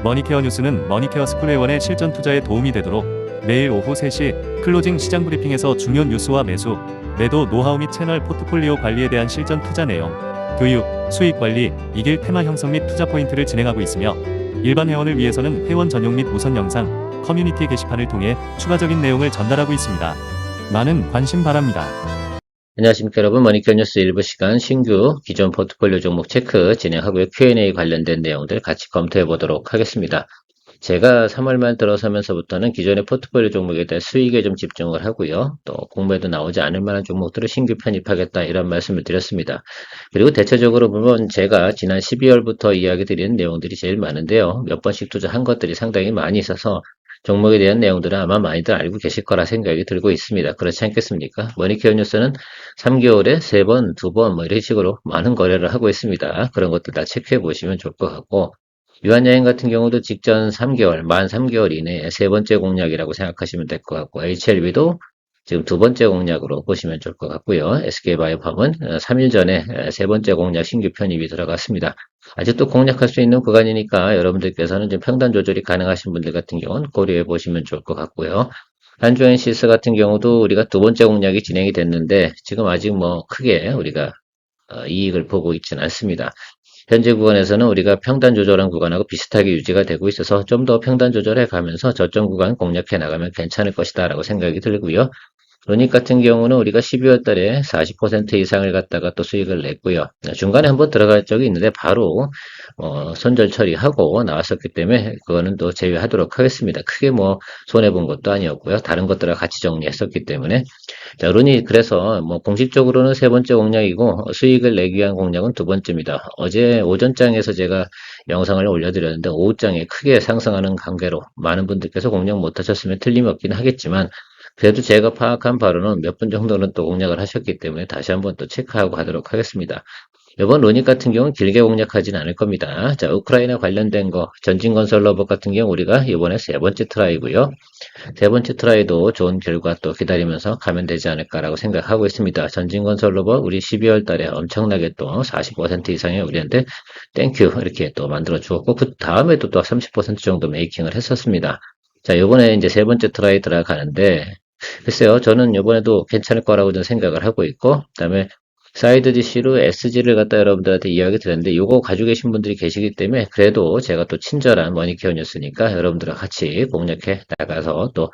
머니케어 뉴스는 머니케어 스쿨회원의 실전 투자에 도움이 되도록 매일 오후 3시 클로징 시장 브리핑에서 중요 뉴스와 매수, 매도 노하우 및 채널 포트폴리오 관리에 대한 실전 투자 내용, 교육, 수익 관리, 이길 테마 형성 및 투자 포인트를 진행하고 있으며 일반 회원을 위해서는 회원 전용 및 우선 영상, 커뮤니티 게시판을 통해 추가적인 내용을 전달하고 있습니다. 많은 관심 바랍니다. 안녕하십니까 여러분. 머니케어 뉴스 일부 시간 신규 기존 포트폴리오 종목 체크 진행하고요. Q&A 관련된 내용들 같이 검토해 보도록 하겠습니다. 제가 3월 말 들어서면서부터는 기존의 포트폴리오 종목에 대해 수익에 좀 집중을 하고요. 또 공매도 나오지 않을 만한 종목들을 신규 편입하겠다 이런 말씀을 드렸습니다. 그리고 대체적으로 보면 제가 지난 12월부터 이야기 드리는 내용들이 제일 많은데요. 몇 번씩 투자한 것들이 상당히 많이 있어서 종목에 대한 내용들은 아마 많이들 알고 계실 거라 생각이 들고 있습니다. 그렇지 않겠습니까? 머니케어 뉴스는 3개월에 3번, 2번 뭐 이런 식으로 많은 거래를 하고 있습니다. 그런 것들 다 체크해 보시면 좋을 것 같고 유한여행 같은 경우도 직전 3개월, 만 3개월 이내에 3번째 공략이라고 생각하시면 될 것 같고 HLB도 지금 2번째 공략으로 보시면 좋을 것 같고요. SK바이오팜은 3일 전에 3번째 공략 신규 편입이 들어갔습니다. 아직도 공략할 수 있는 구간이니까 여러분들께서는 좀 평단 조절이 가능하신 분들 같은 경우는 고려해 보시면 좋을 것 같고요. 한주엔시스 같은 경우도 우리가 2번째 공략이 진행이 됐는데 지금 아직 뭐 크게 우리가 이익을 보고 있지는 않습니다. 현재 구간에서는 우리가 평단 조절한 구간하고 비슷하게 유지가 되고 있어서 좀 더 평단 조절해 가면서 저점 구간 공략해 나가면 괜찮을 것이다 라고 생각이 들고요. 로닉 같은 경우는 우리가 12월 달에 40% 이상을 갖다가 또 수익을 냈고요. 중간에 한번 들어갈 적이 있는데 바로 손절 처리하고 나왔었기 때문에 그거는 또 제외하도록 하겠습니다. 크게 뭐 손해본 것도 아니었고요. 다른 것들과 같이 정리했었기 때문에 자, 룬이 그래서 뭐 공식적으로는 3번째 공략이고 수익을 내기 위한 공략은 2번째입니다. 어제 오전장에서 제가 영상을 올려드렸는데 오후장에 크게 상승하는 관계로 많은 분들께서 공략 못하셨으면 틀림없긴 하겠지만 그래도 제가 파악한 바로는 몇 분 정도는 또 공략을 하셨기 때문에 다시 한번 또 체크하고 가도록 하겠습니다. 이번 로닉 같은 경우는 길게 공략하진 않을 겁니다. 자, 우크라이나 관련된 거, 전진건설 로봇 같은 경우 우리가 이번에 3번째 트라이고요. 3번째 트라이도 좋은 결과 또 기다리면서 가면 되지 않을까라고 생각하고 있습니다. 전진건설 로봇 우리 12월 달에 엄청나게 또 40% 이상의 우리한테 땡큐 이렇게 또 만들어 주었고 그 다음에도 또 30% 정도 메이킹을 했었습니다. 자, 요번에 이제 3번째 트라이 들어가는데 글쎄요, 저는 이번에도 괜찮을 거라고 좀 생각을 하고 있고, 그 다음에 사이드 DC로 SG를 갖다 여러분들한테 이야기 드렸는데, 요거 가지고 계신 분들이 계시기 때문에, 그래도 제가 또 친절한 머니케어 뉴스니까 여러분들과 같이 공략해 나가서 또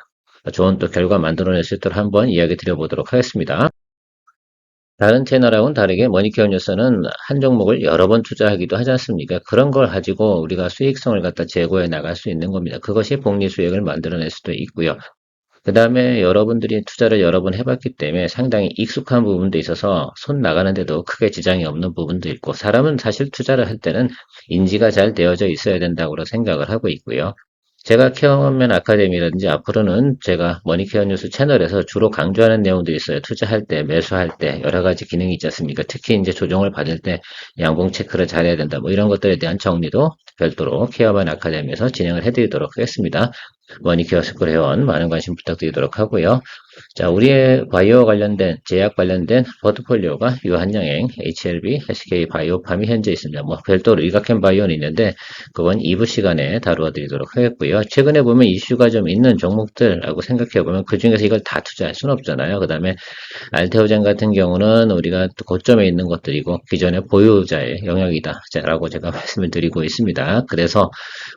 좋은 또 결과 만들어낼 수 있도록 한번 이야기 드려보도록 하겠습니다. 다른 채널하고는 다르게 머니케어 뉴스는 한 종목을 여러 번 투자하기도 하지 않습니까? 그런 걸 가지고 우리가 수익성을 갖다 제고해 나갈 수 있는 겁니다. 그것이 복리 수익을 만들어낼 수도 있고요. 그 다음에 여러분들이 투자를 여러 번 해봤기 때문에 상당히 익숙한 부분도 있어서 손 나가는데도 크게 지장이 없는 부분도 있고 사람은 사실 투자를 할 때는 인지가 잘 되어져 있어야 된다고 생각을 하고 있고요. 제가 케어맨 아카데미라든지 앞으로는 제가 머니케어 뉴스 채널에서 주로 강조하는 내용들이 있어요. 투자할 때, 매수할 때 여러 가지 기능이 있지 않습니까? 특히 이제 조정을 받을 때 양봉 체크를 잘해야 된다. 뭐 이런 것들에 대한 정리도 별도로 케어맨 아카데미에서 진행을 해드리도록 하겠습니다. 머니케어 스쿨 회원 많은 관심 부탁드리도록 하고요. 자, 우리의 바이오 관련된, 제약 관련된 포트폴리오가 유한양행, HLB, SK 바이오팜이 현재 있습니다. 뭐 별도로 의각햄 바이오는 있는데 그건 2부 시간에 다루어 드리도록 하겠고요. 최근에 보면 이슈가 좀 있는 종목들라고 생각해 보면 그 중에서 이걸 다 투자할 수는 없잖아요. 그 다음에 알테오젠 같은 경우는 우리가 고점에 있는 것들이고 기존의 보유자의 영역이다 라고 제가 말씀을 드리고 있습니다. 그래서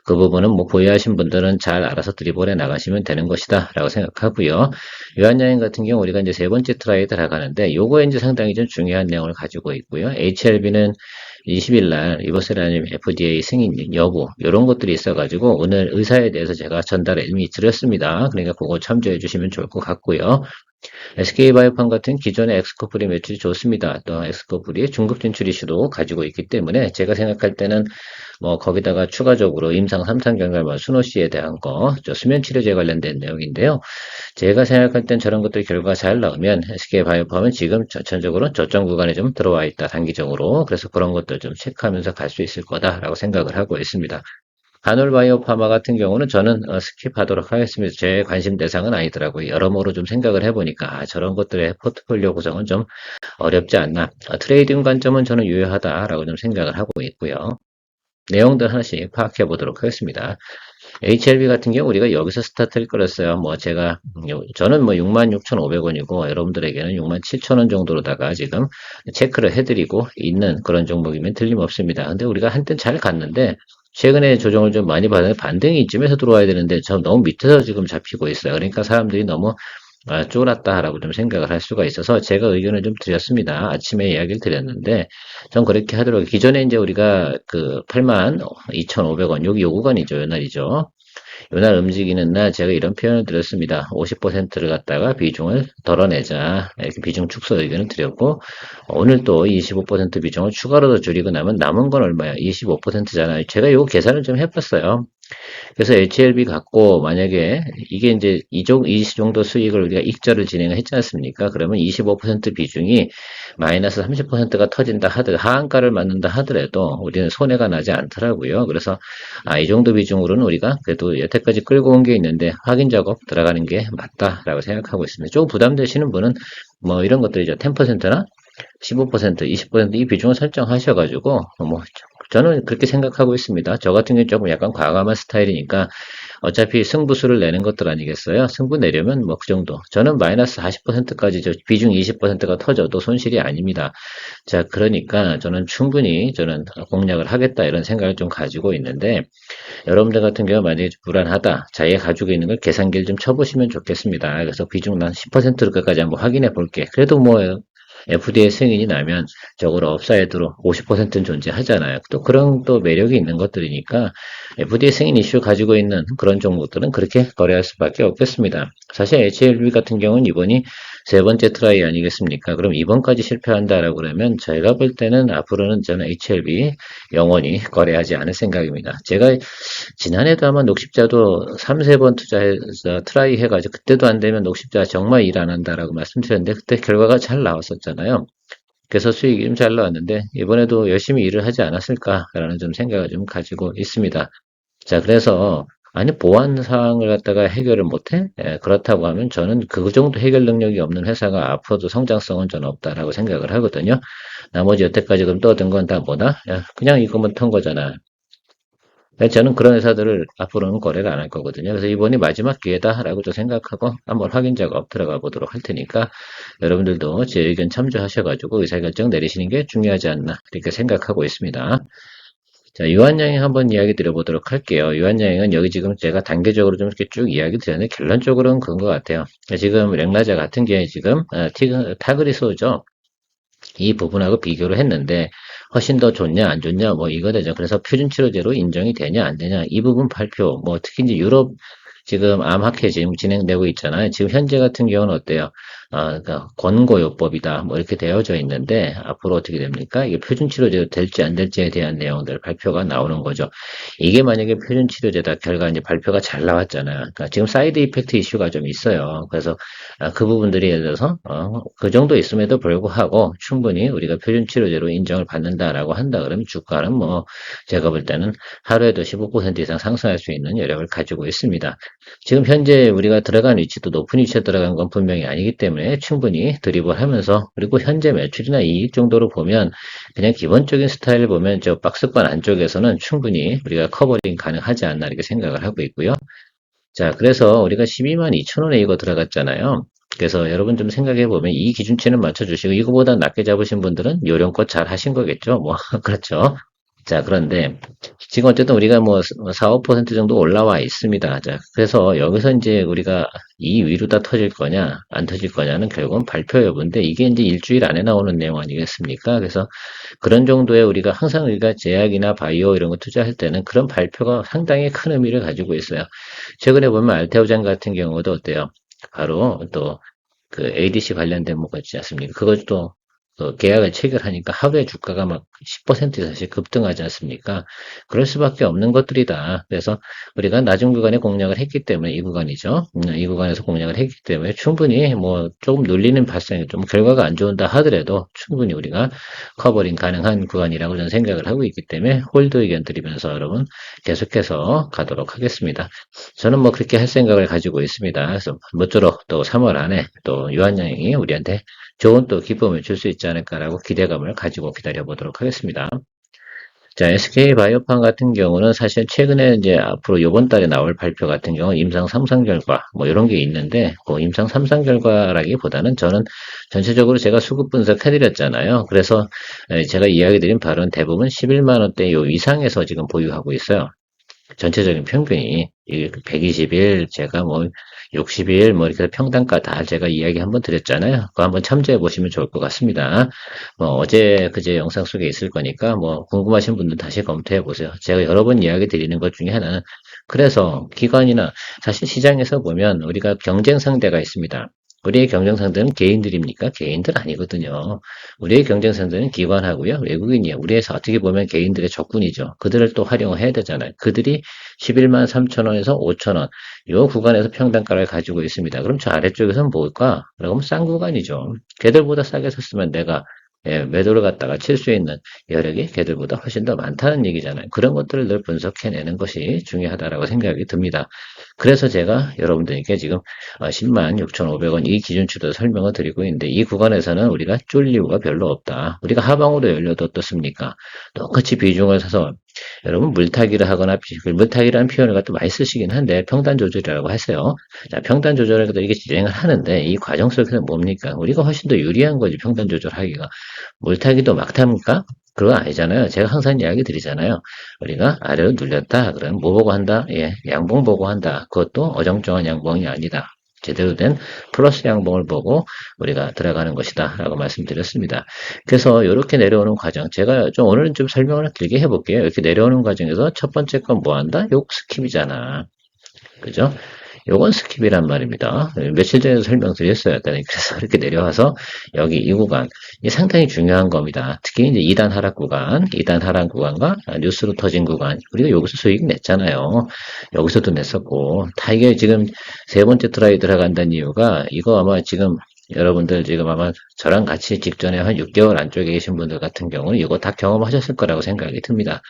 그 부분은 뭐 보유하신 분들은 잘 알아서 드리블해 나가시면 되는 것이다 라고 생각하고요. 유한여행 같은 경우 우리가 이제 3번째 트라이에 들어가는데 요거에 이제 상당히 좀 중요한 내용을 가지고 있고요. HLB는 20일 날 리버세라님 FDA 승인 여부 이런 것들이 있어가지고 오늘 의사에 대해서 제가 전달을 이미 드렸습니다. 그러니까 그거 참조해 주시면 좋을 것 같고요. SK바이오팜 같은 기존의 엑스코프리 매출이 좋습니다. 또 엑스코프리 중국 진출 이슈도 가지고 있기 때문에 제가 생각할 때는 뭐 거기다가 추가적으로 임상 3상 경과만 순호씨에 대한 거, 수면 치료제 관련된 내용인데요. 제가 생각할 땐 저런 것들 결과가 잘 나오면 SK바이오팜은 지금 전체적으로 저점 구간에 좀 들어와 있다 단기적으로. 그래서 그런 것들 좀 체크하면서 갈 수 있을 거다라고 생각을 하고 있습니다. 하놀바이오파마 같은 경우는 저는 스킵하도록 하겠습니다. 제 관심 대상은 아니더라고요. 여러모로 좀 생각을 해보니까 저런 것들의 포트폴리오 구성은 좀 어렵지 않나. 트레이딩 관점은 저는 유효하다라고 좀 생각을 하고 있고요. 내용들 하나씩 파악해 보도록 하겠습니다. HLB 같은 경우 우리가 여기서 스타트를 끌었어요. 뭐 제가 저는 뭐 66,500원이고 여러분들에게는 67,000원 정도로다가 지금 체크를 해드리고 있는 그런 종목이면 틀림없습니다. 근데 우리가 한때 잘 갔는데 최근에 조정을 좀 많이 받았는데 반등이 이쯤에서 들어와야 되는데 저 너무 밑에서 지금 잡히고 있어요. 그러니까 사람들이 너무 쫄았다라고 좀 생각을 할 수가 있어서 제가 의견을 좀 드렸습니다. 아침에 이야기를 드렸는데 전 그렇게 하도록 기존에 이제 우리가 그 82,500원 여기 요 구간이죠. 요 날이죠. 요날 움직이는 날 제가 이런 표현을 드렸습니다. 50%를 갖다가 비중을 덜어내자. 이렇게 비중 축소 의견을 드렸고, 오늘 또 25% 비중을 추가로 더 줄이고 나면 남은 건 얼마야? 25%잖아요. 제가 요 계산을 좀 해봤어요. 그래서 HLB 갖고 만약에 이게 이제 이 정도 수익을 우리가 익절을 진행을 했지 않습니까? 그러면 25% 비중이 마이너스 30%가 터진다 하더라도 하한가를 맞는다 하더라도 우리는 손해가 나지 않더라고요. 그래서 이 정도 비중으로는 우리가 그래도 여태까지 끌고 온 게 있는데 확인 작업 들어가는 게 맞다라고 생각하고 있습니다. 조금 부담되시는 분은 뭐 이런 것들이죠. 10%나 15%, 20%이 비중을 설정하셔가지고, 뭐, 저는 그렇게 생각하고 있습니다. 저 같은 경우는 조금 약간 과감한 스타일이니까 어차피 승부수를 내는 것들 아니겠어요? 승부 내려면 뭐 그 정도. 저는 마이너스 40%까지 비중 20%가 터져도 손실이 아닙니다. 자, 그러니까 저는 공략을 하겠다 이런 생각을 좀 가지고 있는데 여러분들 같은 경우 만약에 불안하다. 자기가 가지고 있는 걸 계산기를 좀 쳐보시면 좋겠습니다. 그래서 비중 난 10%까지 한번 확인해 볼게. 그래도 뭐 FDA 승인이 나면 적어도 업사이드로 50%는 존재하잖아요. 또 그런 또 매력이 있는 것들이니까 FDA 승인 이슈 가지고 있는 그런 종목들은 그렇게 거래할 수밖에 없겠습니다. 사실 HLB 같은 경우는 이번이 세 번째 트라이 아니겠습니까? 그럼 이번까지 실패한다라고 그러면 제가 볼 때는 앞으로는 저는 HLB 영원히 거래하지 않을 생각입니다. 제가 지난해도 아마 녹십자도 3, 4번 투자해서 트라이 해가지고 그때도 안 되면 녹십자 정말 일 안 한다라고 말씀드렸는데 그때 결과가 잘 나왔었잖아요. 그래서 수익이 좀 잘 나왔는데 이번에도 열심히 일을 하지 않았을까라는 좀 생각을 좀 가지고 있습니다. 자, 그래서 아니 보안 사항을 갖다가 해결을 못해? 그렇다고 하면 저는 그 정도 해결 능력이 없는 회사가 앞으로도 성장성은 저는 없다라고 생각을 하거든요. 나머지 여태까지 그럼 떠든 건 다 뭐다? 그냥 이거만 턴 거잖아. 저는 그런 회사들을 앞으로는 거래를 안 할 거거든요. 그래서 이번이 마지막 기회다라고 저 생각하고 한번 확인 작업 들어가 보도록 할 테니까 여러분들도 제 의견 참조하셔가지고 의사결정 내리시는 게 중요하지 않나 이렇게 생각하고 있습니다. 자, 유한양행 한번 이야기 드려보도록 할게요. 유한양행은 여기 지금 제가 단계적으로 좀 이렇게 쭉 이야기 드렸는데 결론적으로는 그런 것 같아요. 지금 랭라자 같은 게 지금 타그리소죠. 이 부분하고 비교를 했는데 훨씬 더 좋냐 안 좋냐 뭐 이거 되죠. 그래서 표준 치료제로 인정이 되냐 안 되냐 이 부분 발표 뭐 특히 이제 유럽 지금 암학회 지금 진행되고 있잖아요. 지금 현재 같은 경우는 어때요? 그러니까 권고요법이다 뭐 이렇게 되어져 있는데 앞으로 어떻게 됩니까? 이게 표준 치료제도 될지 안 될지에 대한 내용들 발표가 나오는 거죠. 이게 만약에 표준 치료제다 결과 이제 발표가 잘 나왔잖아요. 그러니까 지금 사이드 이펙트 이슈가 좀 있어요. 그래서 그 부분들이 예를 들어서 그 정도 있음에도 불구하고 충분히 우리가 표준 치료제로 인정을 받는다라고 한다 그러면 주가는 뭐 제가 볼 때는 하루에도 15% 이상 상승할 수 있는 여력을 가지고 있습니다. 지금 현재 우리가 들어간 위치도 높은 위치에 들어간 건 분명히 아니기 때문에 충분히 드리블 하면서 그리고 현재 매출이나 이익 정도로 보면 그냥 기본적인 스타일을 보면 저 박스권 안쪽에서는 충분히 우리가 커버링 가능하지 않나 이렇게 생각을 하고 있고요. 자, 그래서 우리가 12만 2천 원에 이거 들어갔잖아요. 그래서 여러분 좀 생각해 보면 이 기준치는 맞춰주시고 이거보다 낮게 잡으신 분들은 요령껏 잘 하신 거겠죠. 뭐 그렇죠. 자, 그런데 지금 어쨌든 우리가 뭐 4, 5% 정도 올라와 있습니다. 자, 그래서 여기서 이제 우리가 이 위로 다 터질 거냐, 안 터질 거냐는 결국은 발표 여부인데 이게 이제 일주일 안에 나오는 내용 아니겠습니까? 그래서 그런 정도의 우리가 항상 우리가 제약이나 바이오 이런 거 투자할 때는 그런 발표가 상당히 큰 의미를 가지고 있어요. 최근에 보면 알테오젠 같은 경우도 어때요? 바로 또 그 ADC 관련된 뭐가 있지 않습니까? 그것도 계약을 체결하니까 하루에 주가가 막 10% 이상씩 급등하지 않습니까? 그럴 수밖에 없는 것들이다. 그래서 우리가 낮은 구간에 공략을 했기 때문에 이 구간이죠. 이 구간에서 공략을 했기 때문에 충분히 뭐 조금 눌리는 발생이 좀 결과가 안 좋은다 하더라도 충분히 우리가 커버링 가능한 구간이라고 저는 생각을 하고 있기 때문에 홀드 의견 드리면서 여러분 계속해서 가도록 하겠습니다. 저는 뭐 그렇게 할 생각을 가지고 있습니다. 그래서 모쪼록 또 3월 안에 또 유한양행이 우리한테 좋은 또 기쁨을 줄 수 있지 않을까라고 기대감을 가지고 기다려 보도록 하겠습니다. 자, SK바이오팜 같은 경우는 사실 최근에 이제 앞으로 이번 달에 나올 발표 같은 경우 임상 3상 결과 뭐 이런 게 있는데 그 임상 3상 결과라기보다는 저는 전체적으로 제가 수급 분석해드렸잖아요. 그래서 제가 이야기 드린 바로는 대부분 11만 원대 요 이상에서 지금 보유하고 있어요. 전체적인 평균이 120일, 제가 뭐 60일, 뭐 이렇게 평단가 다 제가 이야기 한번 드렸잖아요. 그거 한번 참조해 보시면 좋을 것 같습니다. 뭐 어제 그제 영상 속에 있을 거니까 뭐 궁금하신 분들 다시 검토해 보세요. 제가 여러 번 이야기 드리는 것 중에 하나는 그래서 기관이나 사실 시장에서 보면 우리가 경쟁 상대가 있습니다. 우리의 경쟁 상대는 개인들입니까? 개인들 아니거든요. 우리의 경쟁 상대는 기관하고요, 외국인이에요. 우리에서 어떻게 보면 개인들의 적군이죠. 그들을 또 활용해야 되잖아요. 그들이 11만 3천 원에서 5천 원, 요 구간에서 평단가를 가지고 있습니다. 그럼 저 아래쪽에서는 뭘까? 그러면 싼 구간이죠. 걔들보다 싸게 샀으면 내가 매도를 갖다가 칠 수 있는 여력이 걔들보다 훨씬 더 많다는 얘기잖아요. 그런 것들을 늘 분석해내는 것이 중요하다라고 생각이 듭니다. 그래서 제가 여러분들께 지금 10만 6,500원 이 기준치도 설명을 드리고 있는데 이 구간에서는 우리가 쫄 이유가 별로 없다. 우리가 하방으로 열려도 어떻습니까? 똑같이 비중을 사서 여러분 물타기를 하거나 물타기라는 표현을 갖다 많이 쓰시긴 한데 평단 조절이라고 하세요. 자, 평단 조절을 갖다 이게 진행을 하는데 이 과정 속에서 뭡니까? 우리가 훨씬 더 유리한 거지 평단 조절하기가. 물타기도 막탑니까? 그건 아니잖아요. 제가 항상 이야기 드리잖아요. 우리가 아래로 눌렸다. 그러면 뭐 보고 한다? 예, 양봉 보고 한다. 그것도 어정쩡한 양봉이 아니다. 제대로 된 플러스 양봉을 보고 우리가 들어가는 것이다. 라고 말씀드렸습니다. 그래서 이렇게 내려오는 과정, 제가 좀 오늘은 좀 설명을 길게 해볼게요. 이렇게 내려오는 과정에서 첫 번째 건 뭐 한다? 요 스킵이잖아. 그죠? 요건 스킵이란 말입니다. 며칠 전에도 설명드렸어요. 그래서 이렇게 내려와서 여기 이 구간, 이 상당히 중요한 겁니다. 특히 이제 2단 하락 구간, 2단 하락 구간과 뉴스로 터진 구간, 우리가 여기서 수익 냈잖아요. 여기서도 냈었고, 다 이게 지금 세 번째 트라이 들어간다는 이유가 이거 아마 지금 여러분들 지금 아마 저랑 같이 직전에 한 6개월 안쪽에 계신 분들 같은 경우는 이거 다 경험하셨을 거라고 생각이 듭니다.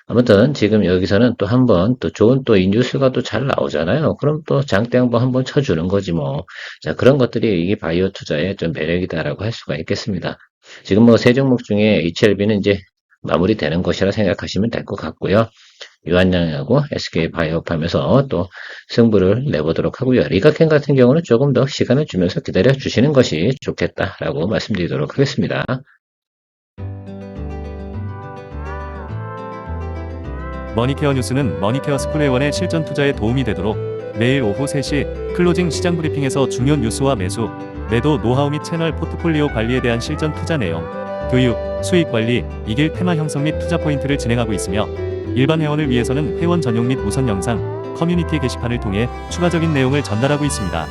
아무튼 지금 여기서는 또 한 번 또 좋은 또 이 뉴스가 또 잘 나오잖아요. 그럼 또 장대 한번 쳐주는 거지 뭐. 자, 그런 것들이 이게 바이오 투자의 좀 매력이다라고 할 수가 있겠습니다. 지금 뭐 세 종목 중에 HLB는 이제 마무리되는 것이라 생각하시면 될 것 같고요. 유한양하고 SK 바이오팜에서 또 승부를 내보도록 하고요. 리가켄 같은 경우는 조금 더 시간을 주면서 기다려 주시는 것이 좋겠다라고 말씀드리도록 하겠습니다. 머니케어 뉴스는 머니케어 스쿨회원의 실전 투자에 도움이 되도록 매일 오후 3시 클로징 시장 브리핑에서 중요 뉴스와 매수, 매도 노하우 및 채널 포트폴리오 관리에 대한 실전 투자 내용, 교육, 수익 관리, 이길 테마 형성 및 투자 포인트를 진행하고 있으며 일반 회원을 위해서는 회원 전용 및 우선 영상, 커뮤니티 게시판을 통해 추가적인 내용을 전달하고 있습니다.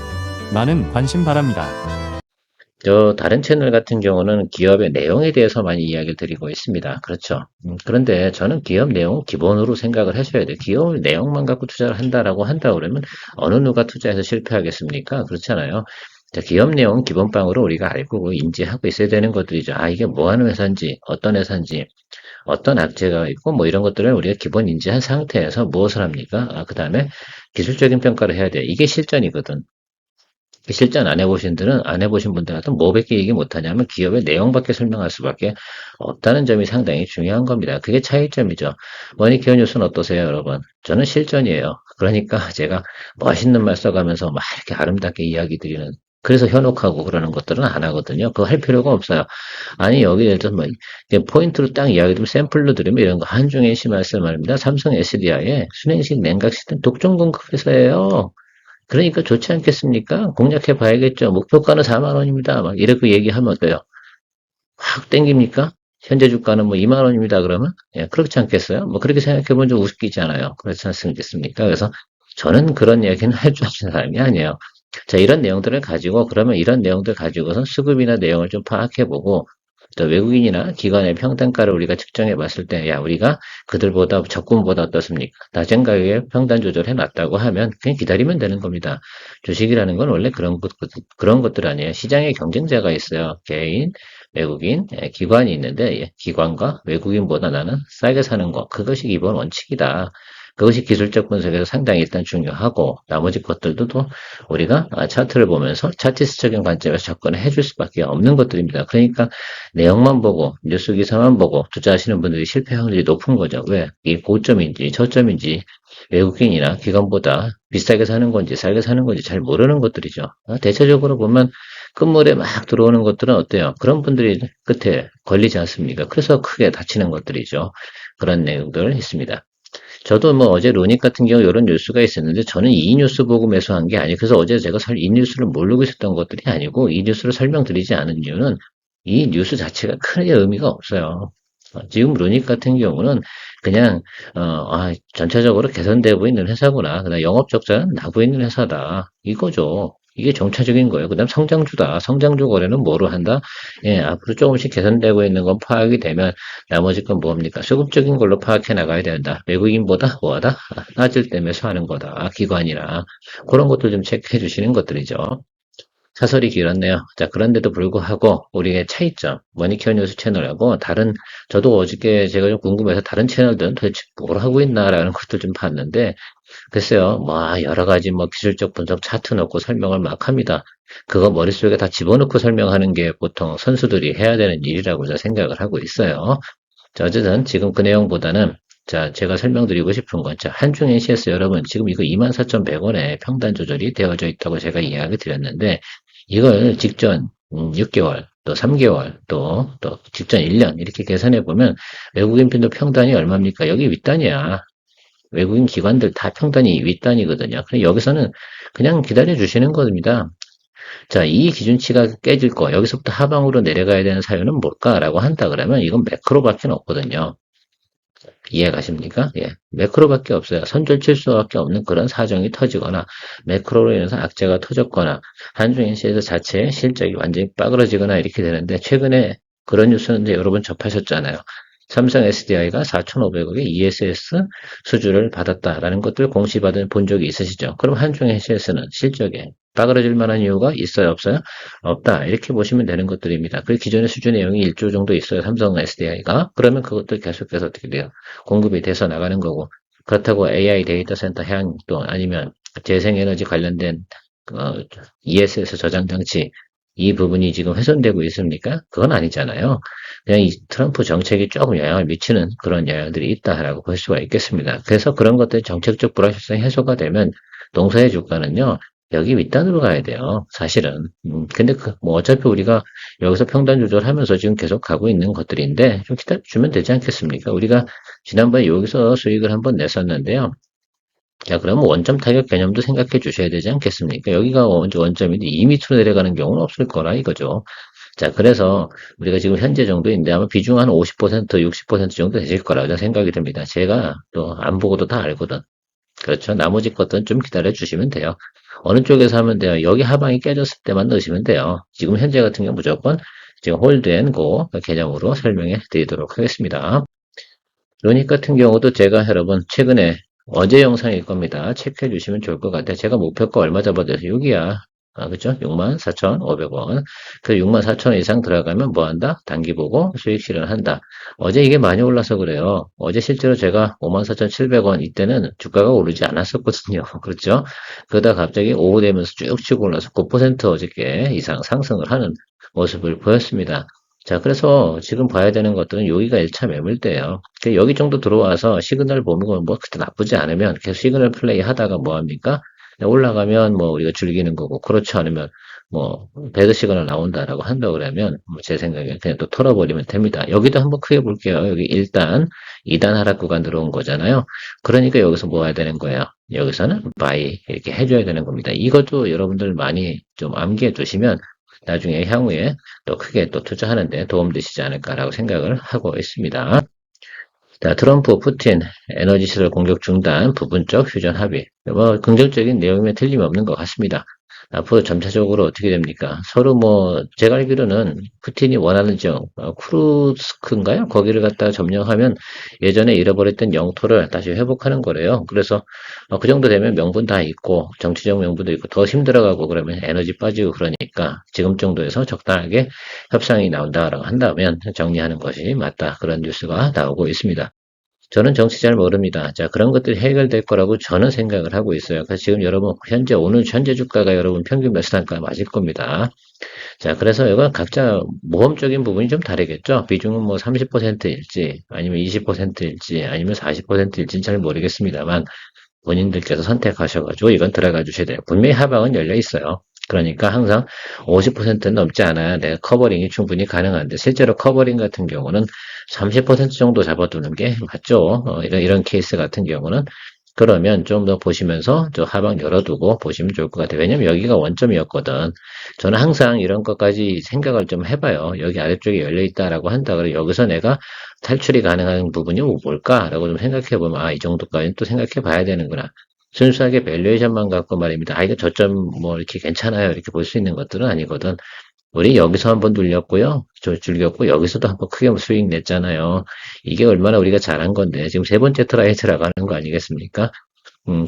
많은 관심 바랍니다. 다른 채널 같은 경우는 기업의 내용에 대해서 많이 이야기를 드리고 있습니다. 그렇죠. 그런데 저는 기업 내용 기본으로 생각을 하셔야 돼요. 기업 내용만 갖고 투자를 한다라고 한다 그러면 어느 누가 투자해서 실패하겠습니까? 그렇잖아요. 자, 기업 내용 기본빵으로 우리가 알고 인지하고 있어야 되는 것들이죠. 아, 이게 뭐 하는 회사인지, 어떤 회사인지, 어떤 악재가 있고, 뭐 이런 것들을 우리가 기본 인지한 상태에서 무엇을 합니까? 아, 그 다음에 기술적인 평가를 해야 돼요. 이게 실전이거든. 실전 안 해보신 분들한테 뭐밖에 얘기 못하냐면 기업의 내용밖에 설명할 수밖에 없다는 점이 상당히 중요한 겁니다. 그게 차이점이죠. 머니케어 뉴스는 어떠세요, 여러분? 저는 실전이에요. 그러니까 제가 멋있는 말 써가면서 막 이렇게 아름답게 이야기 드리는 그래서 현혹하고 그러는 것들은 안 하거든요. 그거 할 필요가 없어요. 아니, 여기 예를 들어서 뭐, 포인트로 딱 이야기 드리면 샘플로 드리면 이런 거 한중에 심할쓸 말입니다. 삼성 SDI의 순행식 냉각 시스템 독점 공급 회사예요. 그러니까 좋지 않겠습니까? 공략해 봐야겠죠. 목표가는 4만 원입니다. 막 이렇게 얘기하면 어때요? 확 땡깁니까? 현재 주가는 뭐 2만 원입니다. 그러면 예, 그렇지 않겠어요? 뭐 그렇게 생각해 본 적 우습기잖아요. 그렇지 않습니까? 그래서 저는 그런 이야기는 할 줄 아는 사람이 아니에요. 자, 이런 내용들을 가지고 그러면 이런 내용들 가지고서 수급이나 내용을 좀 파악해 보고 또 외국인이나 기관의 평단가를 우리가 측정해 봤을 때, 야, 우리가 그들보다 적군보다 어떻습니까? 낮은 가격에 평단 조절해 놨다고 하면 그냥 기다리면 되는 겁니다. 주식이라는 건 원래 그런 것들 아니에요. 시장에 경쟁자가 있어요. 개인, 외국인, 기관이 있는데, 기관과 외국인보다 나는 싸게 사는 거. 그것이 기본 원칙이다. 그것이 기술적 분석에서 상당히 일단 중요하고 나머지 것들도 또 우리가 차트를 보면서 차티스적인 관점에서 접근을 해줄 수밖에 없는 것들입니다. 그러니까 내용만 보고 뉴스 기사만 보고 투자하시는 분들이 실패 확률이 높은 거죠. 왜? 이 고점인지 저점인지 외국인이나 기관보다 비싸게 사는 건지 싸게 사는 건지 잘 모르는 것들이죠. 대체적으로 보면 끝물에 막 들어오는 것들은 어때요? 그런 분들이 끝에 걸리지 않습니까? 그래서 크게 다치는 것들이죠. 그런 내용들 있습니다. 저도 뭐 어제 로닉 같은 경우 이런 뉴스가 있었는데 저는 이 뉴스 보고 매수한 게 아니고 그래서 어제 제가 이 뉴스를 모르고 있었던 것들이 아니고 이 뉴스를 설명드리지 않은 이유는 이 뉴스 자체가 크게 의미가 없어요. 지금 루닉 같은 경우는 그냥 전체적으로 개선되고 있는 회사구나. 그다음 영업 적자는 나고 있는 회사다. 이거죠. 이게 정체적인 거예요. 그다음 성장주다. 성장주 거래는 뭐로 한다? 예, 앞으로 조금씩 개선되고 있는 건 파악이 되면 나머지 건 뭡니까? 수급적인 걸로 파악해 나가야 된다. 외국인보다 뭐하다? 낮을 때 매수하는 거다. 기관이나 그런 것들 좀 체크해 주시는 것들이죠. 사설이 길었네요. 자, 그런데도 불구하고 우리의 차이점, 머니케어 뉴스 채널하고 다른, 저도 어저께 제가 좀 궁금해서 다른 채널들은 도대체 뭘 하고 있나라는 것들 좀 봤는데, 글쎄요, 뭐, 여러 가지 뭐 기술적 분석 차트 넣고 설명을 막 합니다. 그거 머릿속에 다 집어넣고 설명하는 게 보통 선수들이 해야 되는 일이라고 저는 생각을 하고 있어요. 자, 어쨌든 지금 그 내용보다는 자, 제가 설명드리고 싶은 건, 자, 한중 NCS 여러분, 지금 이거 24,100원에 평단 조절이 되어져 있다고 제가 이야기 드렸는데, 이걸 직전 6개월, 또 3개월, 또 직전 1년, 이렇게 계산해 보면, 외국인 핀도 평단이 얼마입니까? 여기 윗단이야. 외국인 기관들 다 평단이 윗단이거든요. 그래 여기서는 그냥 기다려 주시는 겁니다. 자, 이 기준치가 깨질 거, 여기서부터 하방으로 내려가야 되는 사유는 뭘까라고 한다 그러면 이건 매크로밖에 없거든요. 이해가십니까? 예. 매크로밖에 없어요. 선절출소밖에 없는 그런 사정이 터지거나 매크로로 인해서 악재가 터졌거나 한중인시에서 자체의 실적이 완전히 빠그러지거나 이렇게 되는데 최근에 그런 뉴스는 이제 여러분 접하셨잖아요. 삼성 SDI가 4,500억의 ESS 수주를 받았다라는 것들 공시받은 본 적이 있으시죠? 그럼 한중NC에서는 실적에 빠그러질 만한 이유가 있어요, 없어요? 없다. 이렇게 보시면 되는 것들입니다. 그 기존의 수주 내용이 1조 정도 있어요, 삼성 SDI가. 그러면 그것들 계속해서 어떻게 돼요? 공급이 돼서 나가는 거고. 그렇다고 AI 데이터 센터 향 또 아니면 재생에너지 관련된 어, ESS 저장 장치 이 부분이 지금 훼손되고 있습니까? 그건 아니잖아요. 그냥 이 트럼프 정책이 조금 영향을 미치는 그런 영향들이 있다라고 볼 수가 있겠습니다. 그래서 그런 것들이 정책적 불확실성이 해소가 되면 동사의 주가는요, 여기 윗단으로 가야 돼요. 사실은. 근데 뭐 어차피 우리가 여기서 평단 조절하면서 지금 계속 가고 있는 것들인데 좀 기다려주면 되지 않겠습니까? 우리가 지난번에 여기서 수익을 한번 냈었는데요. 자, 그러면 원점 타격 개념도 생각해 주셔야 되지 않겠습니까? 여기가 원점인데 2미터로 내려가는 경우는 없을 거라 이거죠. 자, 그래서 우리가 지금 현재 정도인데 아마 비중 한 50%, 60% 정도 되실 거라고 저는 생각이 듭니다. 제가 또 안 보고도 다 알거든. 그렇죠. 나머지 것들은 좀 기다려 주시면 돼요. 어느 쪽에서 하면 돼요? 여기 하방이 깨졌을 때만 넣으시면 돼요. 지금 현재 같은 경우 무조건 지금 홀드앤고 개념으로 설명해 드리도록 하겠습니다. 로닉 같은 경우도 제가 여러분 최근에 어제 영상일 겁니다. 체크해 주시면 좋을 것 같아요. 제가 목표가 얼마 잡아줘서 여기야. 그죠? 64,500원. 그 64,000원 이상 들어가면 뭐 한다? 단기 보고 수익 실현한다. 어제 이게 많이 올라서 그래요. 어제 실제로 제가 54,700원 이때는 주가가 오르지 않았었거든요. 그렇죠? 그러다 갑자기 오후 되면서 쭉 치고 올라서 9% 어저께 이상 상승을 하는 모습을 보였습니다. 자, 그래서 지금 봐야 되는 것들은 여기가 1차 매물대예요. 여기 정도 들어와서 시그널 보면 뭐 그때 나쁘지 않으면 계속 시그널 플레이 하다가 뭐 합니까? 올라가면 뭐 우리가 즐기는 거고 그렇지 않으면 뭐 배드 시그널 나온다라고 한다 그러면 뭐제 생각에 그냥 또 털어버리면 됩니다. 여기도 한번 크게 볼게요. 여기 1단, 2단 하락 구간 들어온 거잖아요. 그러니까 여기서 뭐 해야 되는 거예요? 여기서는 바이 이렇게 해줘야 되는 겁니다. 이것도 여러분들 많이 좀 암기해 두시면 나중에 향후에 또 크게 또 투자하는데 도움되시지 않을까라고 생각을 하고 있습니다. 자, 트럼프, 푸틴, 에너지 시설 공격 중단, 부분적 휴전 합의. 뭐, 긍정적인 내용이면 틀림없는 것 같습니다. 앞으로 점차적으로 어떻게 됩니까? 서로 뭐, 제가 알기로는 푸틴이 원하는 지역, 쿠르스크인가요? 거기를 갖다가 점령하면 예전에 잃어버렸던 영토를 다시 회복하는 거래요. 그래서 그 정도 되면 명분 다 있고, 정치적 명분도 있고, 더 힘들어가고 그러면 에너지 빠지고 그러니까 지금 정도에서 적당하게 협상이 나온다라고 한다면 정리하는 것이 맞다. 그런 뉴스가 나오고 있습니다. 저는 정치 잘 모릅니다. 자, 그런 것들이 해결될 거라고 저는 생각을 하고 있어요. 그래서 지금 여러분, 오늘 현재 주가가 여러분 평균 매수단가 맞을 겁니다. 자, 그래서 이건 각자 모험적인 부분이 좀 다르겠죠. 비중은 뭐 30%일지, 아니면 20%일지, 아니면 40%일지는 잘 모르겠습니다만, 본인들께서 선택하셔가지고 이건 들어가 주셔야 돼요. 분명히 하방은 열려 있어요. 그러니까 항상 50%는 넘지 않아야 내가 커버링이 충분히 가능한데, 실제로 커버링 같은 경우는 30% 정도 잡아두는 게 맞죠. 이런 케이스 같은 경우는. 그러면 좀 더 보시면서 저 하방 열어두고 보시면 좋을 것 같아요. 왜냐면 여기가 원점이었거든. 저는 항상 이런 것까지 생각을 좀 해봐요. 여기 아래쪽에 열려있다라고 한다. 그래 여기서 내가 탈출이 가능한 부분이 뭘까라고 좀 생각해보면, 이 정도까지는 또 생각해봐야 되는구나. 순수하게 밸류에이션만 갖고 말입니다. 이거 저점 뭐 이렇게 괜찮아요. 이렇게 볼 수 있는 것들은 아니거든. 우리 여기서 한번 눌렸고요. 저 줄겼고, 여기서도 한번 크게 수익 냈잖아요. 이게 얼마나 우리가 잘한 건데, 지금 세 번째 트라이에 들어가는 거 아니겠습니까?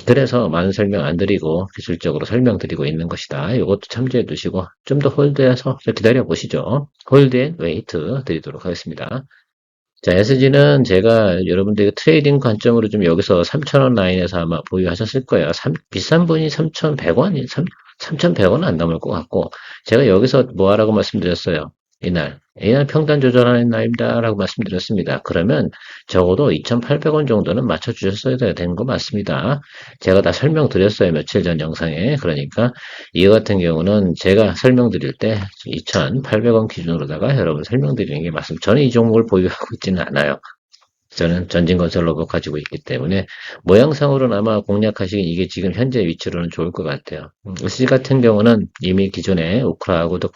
그래서 많은 설명 안 드리고 기술적으로 설명드리고 있는 것이다. 이것도 참조해 두시고 좀 더 홀드해서 기다려 보시죠. 홀드 앤 웨이트 드리도록 하겠습니다. 자, SG는 제가 여러분들 트레이딩 관점으로 좀 여기서 3,000원 라인에서 아마 보유하셨을 거예요. 비싼 분이 3,100원이, 3,100원은 안 넘을 것 같고, 제가 여기서 뭐 하라고 말씀드렸어요. 이날 평단 조절하는 날입니다. 라고 말씀드렸습니다. 그러면 적어도 2,800원 정도는 맞춰주셨어야 되는 거 맞습니다. 제가 다 설명드렸어요. 며칠 전 영상에. 그러니까 이거 같은 경우는 제가 설명드릴 때 2,800원 기준으로다가 여러분 설명드리는 게 맞습니다. 저는 이 종목을 보유하고 있지는 않아요. 저는 전진건설 로봇 가지고 있기 때문에 모양상으로는 아마 공략하시긴 이게 지금 현재 위치로는 좋을 것 같아요. SG 같은 경우는 이미 기존에 우크라하고도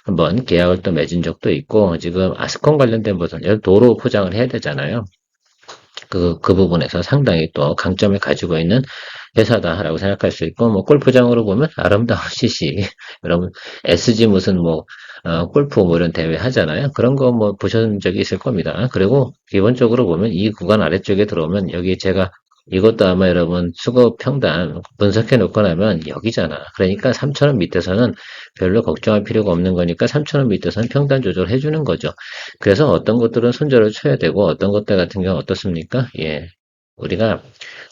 한번 계약을 또 맺은 적도 있고 지금 아스콘 관련된 부분, 도로 포장을 해야 되잖아요. 그 부분에서 상당히 또 강점을 가지고 있는 회사다라고 생각할 수 있고, 뭐, 골프장으로 보면 아름다운 CC. 여러분, SG 무슨 뭐, 골프 뭐 이런 대회 하잖아요. 그런 거 뭐 보신 적이 있을 겁니다. 그리고 기본적으로 보면 이 구간 아래쪽에 들어오면 여기 제가 이것도 아마 여러분 수급 평단 분석해 놓고 나면 여기잖아. 그러니까 3,000원 밑에서는 별로 걱정할 필요가 없는 거니까 3,000원 밑에서는 평단 조절해 주는 거죠. 그래서 어떤 것들은 손절을 쳐야 되고 어떤 것들 같은 경우는 어떻습니까? 예. 우리가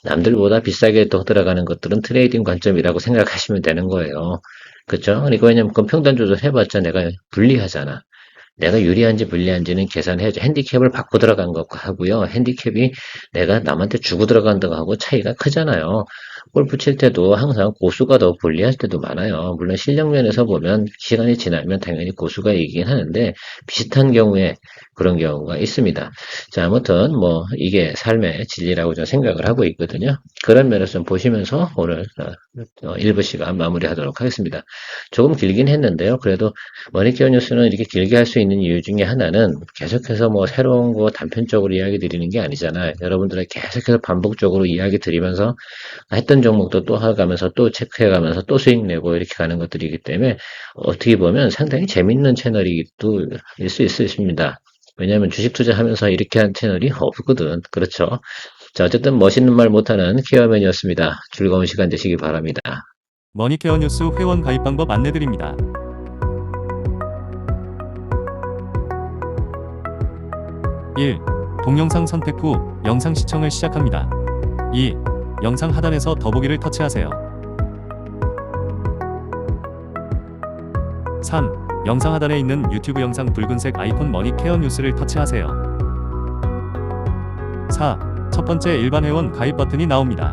남들보다 비싸게 더 들어가는 것들은 트레이딩 관점이라고 생각하시면 되는 거예요. 그쵸? 그러니까 왜냐면 그 평단 조절 해봤자 내가 불리하잖아. 내가 유리한지 불리한지는 계산해야죠. 핸디캡을 받고 들어간 것과 하고요. 핸디캡이 내가 남한테 주고 들어간다고 하고 차이가 크잖아요. 골프 칠 때도 항상 고수가 더 불리할 때도 많아요. 물론 실력 면에서 보면 시간이 지나면 당연히 고수가 이기긴 하는데 비슷한 경우에 그런 경우가 있습니다. 자, 아무튼 뭐 이게 삶의 진리라고 저는 생각을 하고 있거든요. 그런 면에서 좀 보시면서 오늘 1부 시간 마무리하도록 하겠습니다. 조금 길긴 했는데요. 그래도 머니케어 뉴스는 이렇게 길게 할 수 있는 이유 중에 하나는 계속해서 뭐 새로운 거 단편적으로 이야기 드리는 게 아니잖아요. 여러분들의 계속해서 반복적으로 이야기 드리면서 했던 종목도 또 하가면서 또 체크해가면서 또 수익 내고 이렇게 가는 것들이기 때문에 어떻게 보면 상당히 재밌는 채널이기도 일 수 있습니다. 왜냐하면 주식 투자하면서 이렇게 한 채널이 없거든. 그렇죠. 자, 어쨌든 멋있는 말 못하는 케어맨이었습니다. 즐거운 시간 되시기 바랍니다. 머니케어 뉴스 회원 가입 방법 안내드립니다. 1. 동영상 선택 후 영상 시청을 시작합니다. 2. 영상 하단에서 더보기를 터치하세요. 3. 영상 하단에 있는 유튜브 영상 붉은색 아이콘 머니케어 뉴스를 터치하세요. 4. 첫 번째 일반 회원 가입 버튼이 나옵니다.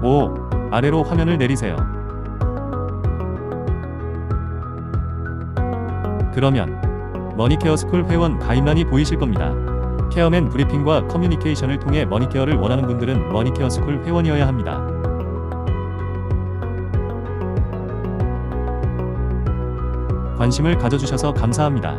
5. 아래로 화면을 내리세요. 그러면 머니케어 스쿨 회원 가입란이 보이실 겁니다. 케어맨 브리핑과 커뮤니케이션을 통해 머니케어를 원하는 분들은 머니케어 스쿨 회원이어야 합니다. 관심을 가져주셔서 감사합니다.